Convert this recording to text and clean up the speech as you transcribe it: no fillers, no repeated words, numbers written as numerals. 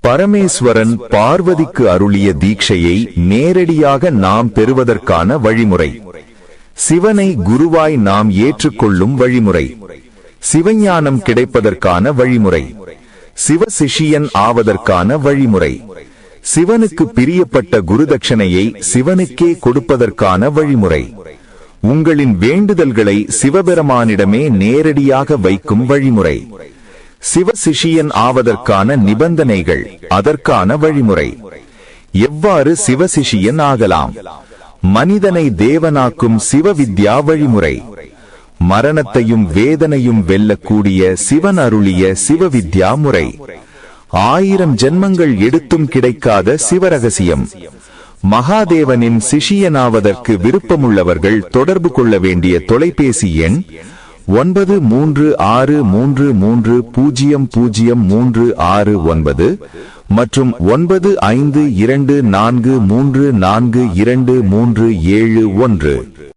பரமேஸ்வரன் பார்வதிக்கு அருளிய தீட்சையை நேரடியாக நாம் பெறுவதற்கான வழிமுறை. சிவனை குருவாய் நாம் ஏற்றுக்கொள்ளும் வழிமுறை. சிவஞானம் கிடைப்பதற்கான வழிமுறை. சிவ சிஷியன் ஆவதற்கான வழிமுறை. சிவனுக்கு பிரியப்பட்ட குருதட்சணையை சிவனுக்கே கொடுப்பதற்கான வழிமுறை. உங்களின் வேண்டுதல்களை சிவபெருமானிடமே நேரடியாக வைக்கும் வழிமுறை. சிவ சிஷியன் ஆவதற்கான நிபந்தனைகள், அதற்கான வழிமுறை. எவ்வாறு சிவசிஷியன் ஆகலாம்? மனிதனை தேவனாக்கும் சிவவித்யா வழிமுறை. மரணத்தையும் வேதனையும் வெல்லக்கூடிய சிவன் அருளிய சிவவித்யா முறை. 1000 ஜென்மங்கள் எடுத்தும் கிடைக்காத சிவரகசியம். மகாதேவனின் சிஷியனாவதற்கு விருப்பமுள்ளவர்கள் தொடர்பு கொள்ள வேண்டிய தொலைபேசி எண் 9363300369 மற்றும் 9524342371.